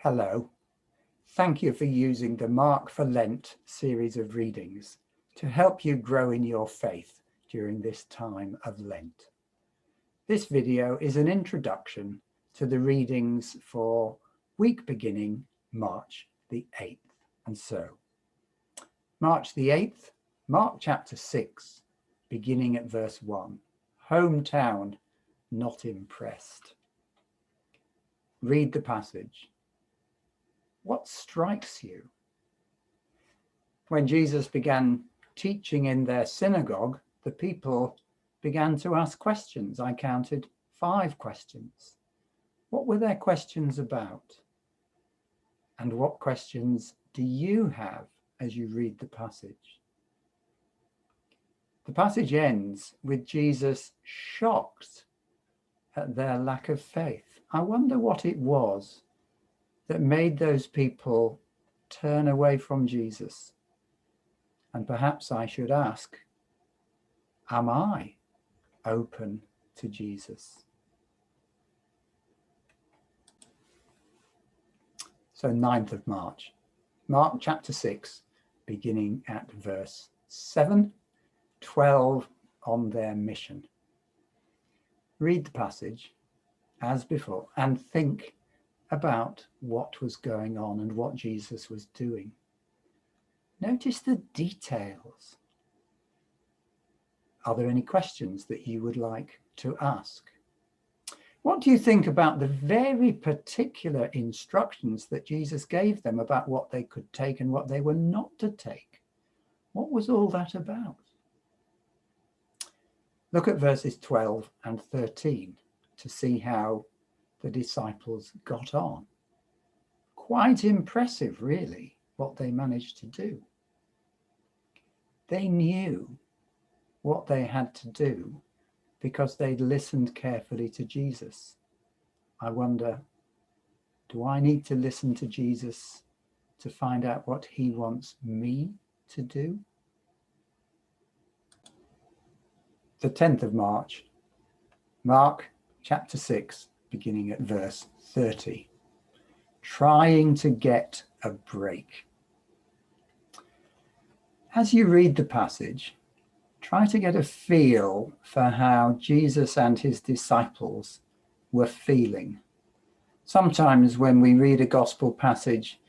Hello. Thank you for using the Mark for Lent series of readings to help you grow in your faith during this time of Lent. This video is an introduction to the readings for week beginning March the 8th. And so, March the 8th, Mark chapter 6, beginning at verse 1. Hometown, not impressed. Read the passage. What strikes you? When Jesus began teaching in their synagogue, the people began to ask questions. I counted 5 questions. What were their questions about? And what questions do you have as you read the passage? The passage ends with Jesus shocked at their lack of faith. I wonder what it was that made those people turn away from Jesus. And perhaps I should ask, am I open to Jesus? So 9th of March, Mark chapter 6, beginning at verse 7, 12 on their mission. Read the passage as before and think about what was going on and what Jesus was doing. Notice the details. Are there any questions that you would like to ask? What do you think about the very particular instructions that Jesus gave them about what they could take and what they were not to take? What was all that about? Look at verses 12 and 13 to see how the disciples got on. Quite impressive, really, what they managed to do. They knew what they had to do because they'd listened carefully to Jesus. I wonder, do I need to listen to Jesus to find out what he wants me to do? The 10th of March, Mark chapter 6, beginning at verse 30. Trying to get a break. As you read the passage, try to get a feel for how Jesus and his disciples were feeling. Sometimes when we read a gospel passage,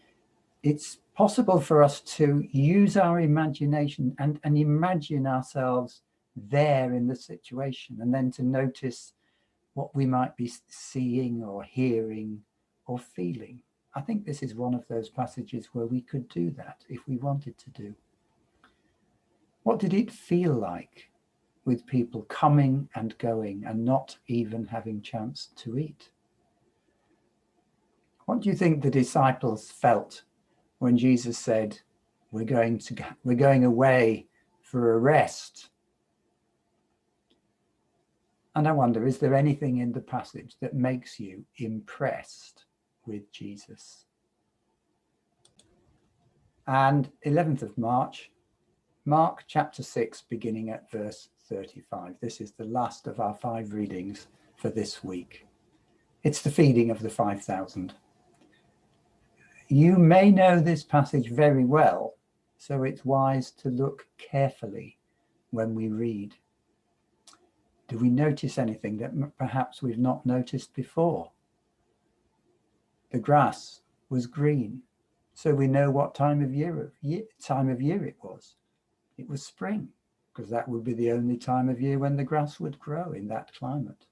it's possible for us to use our imagination and imagine ourselves there in the situation, and then to notice what we might be seeing or hearing or feeling. I think this is one of those passages where we could do that if we wanted to do. What did it feel like with people coming and going and not even having chance to eat? What do you think the disciples felt when Jesus said, we're going away for a rest? And I wonder, is there anything in the passage that makes you impressed with Jesus? And 11th of March, Mark chapter 6, beginning at verse 35. This is the last of our 5 readings for this week. It's the feeding of the 5,000. You may know this passage very well, so it's wise to look carefully when we read. Do we notice anything that perhaps we've not noticed before? The grass was green, so we know what time of year it was. It was spring, because that would be the only time of year when the grass would grow in that climate.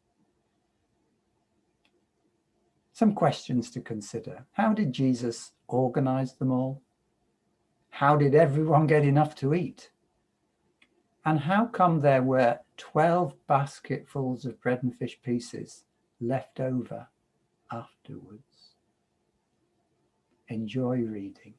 Some questions to consider. How did Jesus organize them all? How did everyone get enough to eat? And how come there were 12 basketfuls of bread and fish pieces left over afterwards? Enjoy reading.